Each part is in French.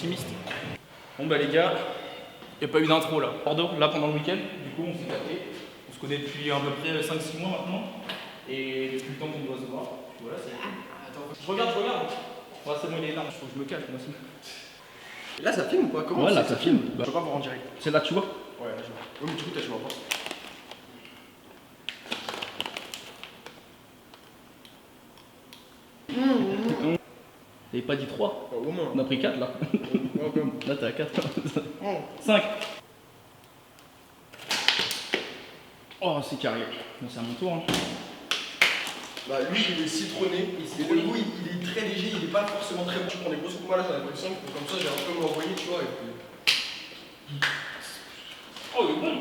chimiste. Bon bah les gars, il n'y a pas eu d'intro là. Bordeaux, là pendant le week-end, du coup on s'est tapé. On se connaît depuis à peu près 5-6 mois maintenant. Et depuis le temps qu'on doit se voir. Voilà, c'est cool. Attends, je regarde. Ouais, c'est moi, il est énorme, faut que je me cache moi aussi. Là ça filme ou quoi? Comment ouais, là ça filme. Je peux pas voir en direct. C'est là que tu vois? Ouais, là je vois. Oui, mais du coup, tu vois pas. T'avais pas dit 3? Au moins. On a pris 4 là. Là t'es à 4. 5. Oh, c'est carré. Bon, c'est à mon tour. Hein. Bah, lui, il est citronné. Et le goût, il est très léger. Il est pas forcément très bon. Tu prends des grosses coupes. Moi, là, j'en ai pris 5. Comme ça, j'ai un peu m'envoyer, tu vois. Et puis... Oh, il est bon.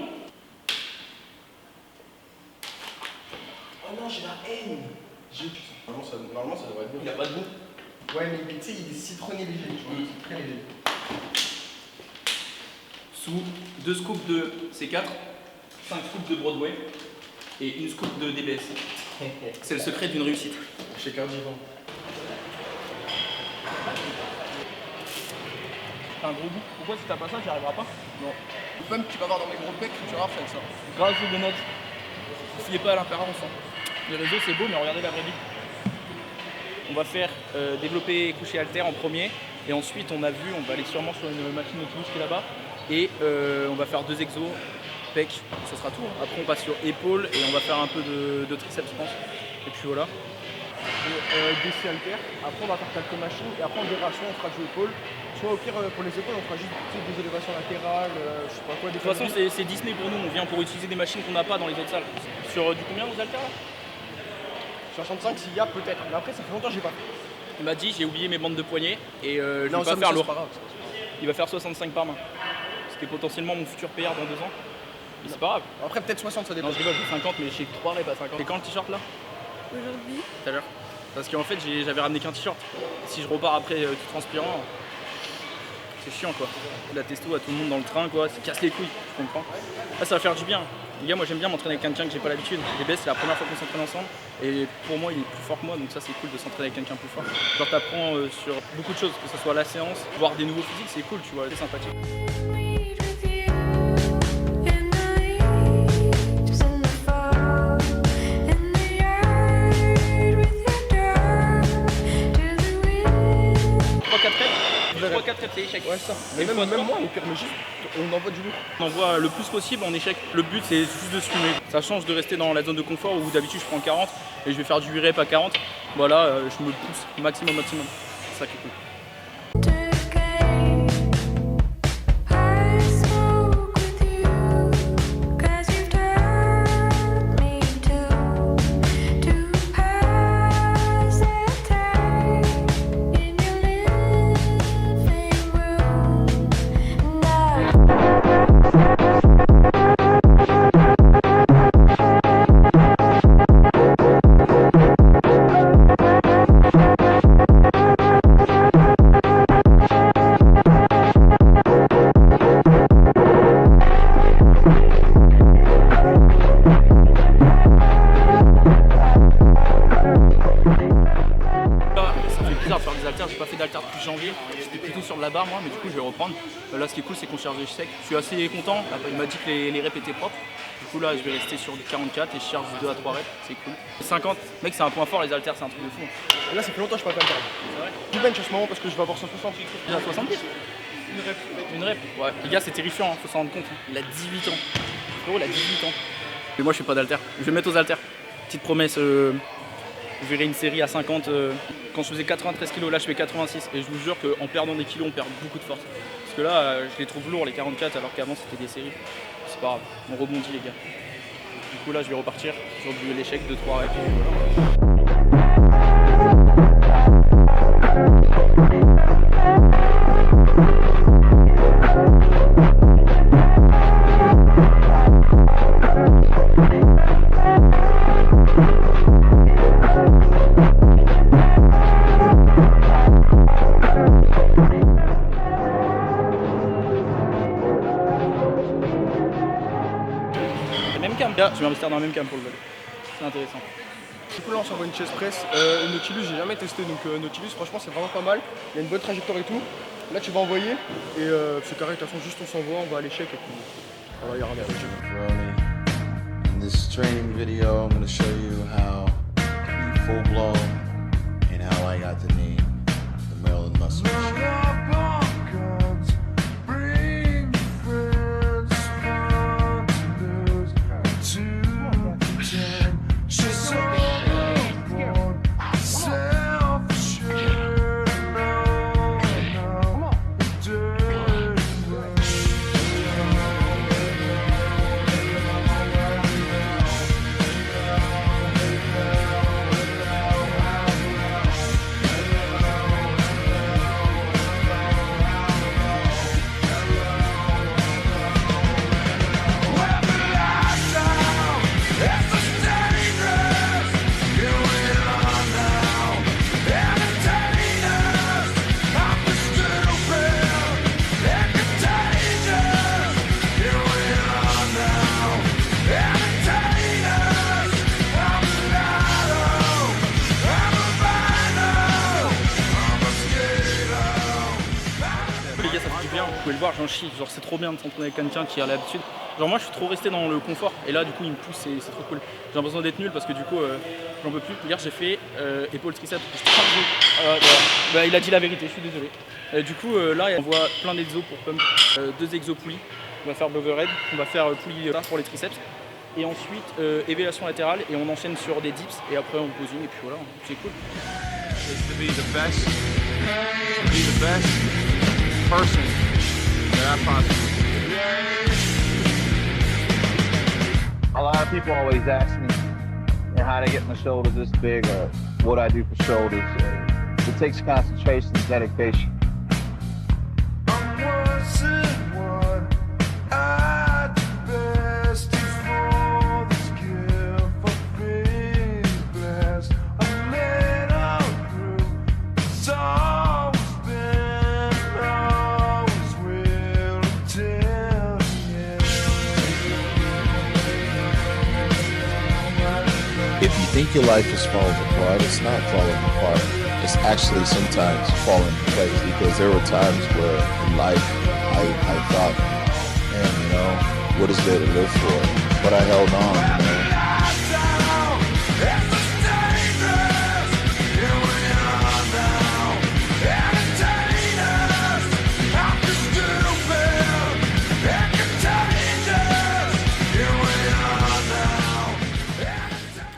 Oh non, j'ai la haine. Normalement, ça devrait être bien. Il a pas de goût. Ouais, mais tu sais, il est citronné léger. Tu vois, c'est très léger. Sous 2 scoops de C4, 5 scoops de Broadway et une scoop de DBS. C'est le secret d'une réussite. Chez Cardivan. T'as un gros goût. Pourquoi si t'as pas ça, tu n'y arriveras pas? Non. Même tu vas voir dans mes gros becs, tu vas voir, avec ça. Grâce aux donuts. Ne fiez pas à l'apparence. Hein. Les réseaux c'est beau, mais regardez la vraie vie. On va faire développer coucher haltère en premier. Et ensuite, on a vu, on va aller sûrement sur une machine Nautilus qui est là-bas. Et on va faire 2 exos, pec, ce sera tout. Après, on passe sur épaule et on va faire un peu de triceps, je pense. Et puis voilà. DC haltère. Après, on va faire quelques machines. Et après, en dération, on fera du épaule. Tu vois, au pire, pour les épaules, on fera juste des élévations latérales, je sais pas quoi. De toute façon, c'est Disney pour nous. On vient pour utiliser des machines qu'on n'a pas dans les autres salles. Sur du combien aux haltères là? 65 s'il y a peut-être, mais après ça fait longtemps que j'ai pas fait. Il m'a dit j'ai oublié mes bandes de poignet et je vais pas faire lourd. Il va faire 65 par main. Ce qui est potentiellement mon futur PR dans 2 ans. Mais c'est pas grave. Après peut-être 60 ça dépend. Non je rigole, j'ai 50 mais j'ai 3 reps à 50. C'est quand le t-shirt là? Aujourd'hui. Tout à l'heure. Parce qu'en fait j'avais ramené qu'un t-shirt. Si je repars après tout transpirant, c'est chiant quoi. La testo à tout le monde dans le train quoi, ça casse les couilles, je comprends. Là ça va faire du bien. Les gars, moi j'aime bien m'entraîner avec quelqu'un que j'ai pas l'habitude. DBS c'est la première fois qu'on s'entraîne ensemble et pour moi il est plus fort que moi donc ça c'est cool de s'entraîner avec quelqu'un plus fort. Genre t'apprends sur beaucoup de choses, que ce soit la séance, voir des nouveaux physiques, c'est cool tu vois, c'est sympathique. C'est échec. Ouais ça. Mais même moi au pire mais juste on envoie du lourd. On envoie le plus possible en échec. Le but c'est juste de se fumer. Ça change de rester dans la zone de confort où d'habitude je prends 40 et je vais faire du 8 reps à 40. Voilà, je me pousse maximum. C'est ça qui est cool. J'ai pas fait d'haltère depuis janvier, j'étais plutôt sur de la barre moi, mais du coup je vais reprendre. Là ce qui est cool c'est qu'on charge sec, je suis assez content, il m'a dit que les reps étaient propres. Du coup là je vais rester sur du 44 et je charge du 2 à 3 reps, c'est cool. 50, mec c'est un point fort les haltères, c'est un truc de fou. Et là ça fait longtemps que je suis pas fait haltère. C'est vrai? Du bench en ce moment parce que je vais avoir 160. Il a 70? Une rep. Ouais, les gars c'est terrifiant, faut s'en rendre compte. Il a 18 ans. Frérot il a 18 ans. Et moi je fais pas d'haltère, je vais mettre aux haltères. Petite promesse, je verrai une série à 50. Quand je faisais 93 kg, là je fais 86. Et je vous jure qu'en perdant des kilos, on perd beaucoup de force. Parce que là, je les trouve lourds les 44, alors qu'avant c'était des séries. C'est pas grave, on rebondit les gars. Du coup là, je vais repartir sur l'échec de 3 reps. Je vais investir dans la même cam pour le vélo. C'est intéressant. Du coup là on s'envoie une chest press. Nautilus j'ai jamais testé donc Nautilus franchement c'est vraiment pas mal. Il y a une bonne trajectoire et tout. Là, tu vas envoyer. Et c'est carré, de toute façon, juste on s'envoie, on va à l'échec et puis on va y arriver à l'échec. In this training video, I'm going to show you how to be full blown and how I got the name, the Maryland Muscle Machine. Les gars, ça fait du bien, vous pouvez le voir, j'en chie, genre c'est trop bien de s'entraîner avec quelqu'un qui a l'habitude. Genre moi je suis trop resté dans le confort et là du coup il me pousse, c'est trop cool. J'ai l'impression d'être nul parce que du coup j'en peux plus. Hier j'ai fait épaule triceps, bah, il a dit la vérité, je suis désolé. Du coup là on voit plein d'exos pour pump, 2 exos poulies. On va faire overhead, on va faire poulie pour les triceps. Et ensuite élévation latérale et on enchaîne sur des dips et après on posing et puis voilà, c'est cool. To be the best person that I possibly can. A lot of people always ask me how to get my shoulders this big or what I do for shoulders. It takes concentration and dedication. If you think your life is falling apart, it's not falling apart. It's actually sometimes falling in place because there were times where in life I thought, man, you know, what is there to live for? But I held on, you know.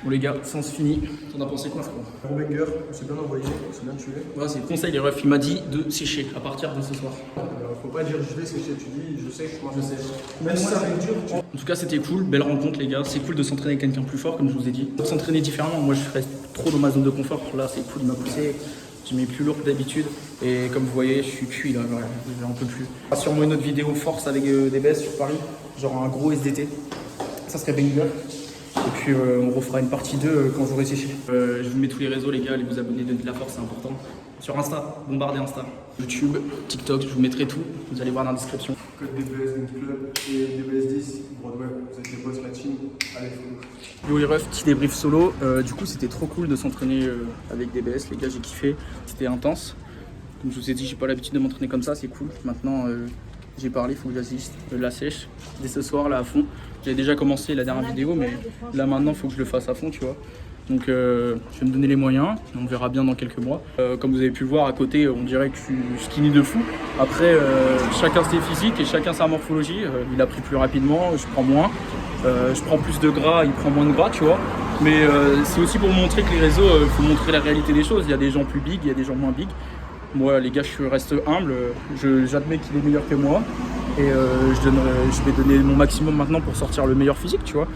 Bon les gars, séance finie. T'en as pensé quoi frérot? Gros banger, c'est bien envoyé, c'est bien tué. Ouais, c'est le conseil les refs, il m'a dit de sécher à partir de ce soir. Faut pas dire je vais sécher, tu dis je sais que moi je sais. Même si ça va être dur. En tout cas c'était cool, belle rencontre les gars, c'est cool de s'entraîner avec quelqu'un plus fort comme je vous ai dit. S'entraîner différemment, moi je reste trop dans ma zone de confort, là c'est cool, il m'a poussé, je mets plus lourd que d'habitude et comme vous voyez je suis cuit là, j'en peux plus. Sûrement une autre vidéo force avec des baisses sur Paris, genre un gros SDT, ça serait banger. Et puis on refera une partie 2 quand j'aurai séché. Je vous mets tous les réseaux les gars, allez vous abonner, donner de la force, c'est important. Sur Insta, bombardez Insta. YouTube, TikTok, je vous mettrai tout, vous allez voir dans la description. Code DBS Mint Club et DBS 10, Broadway, vous êtes les boss la team, allez follow. Yo les refs, petit débrief solo. Du coup c'était trop cool de s'entraîner avec DBS, les gars j'ai kiffé, c'était intense. Comme je vous ai dit, j'ai pas l'habitude de m'entraîner comme ça, c'est cool. Maintenant j'ai parlé, il faut que j'assiste la sèche dès ce soir là à fond. J'ai déjà commencé la dernière vidéo mais là maintenant il faut que je le fasse à fond tu vois. Donc je vais me donner les moyens, on verra bien dans quelques mois. Comme vous avez pu le voir à côté, on dirait que je suis skinny de fou. Après chacun ses physiques et chacun sa morphologie. Il a pris plus rapidement, je prends moins. Je prends plus de gras, il prend moins de gras tu vois. Mais c'est aussi pour montrer que les réseaux, il faut montrer la réalité des choses. Il y a des gens plus big, il y a des gens moins big. Moi les gars je reste humble, j'admets qu'il est meilleur que moi. Et je vais donner mon maximum maintenant pour sortir le meilleur physique tu vois.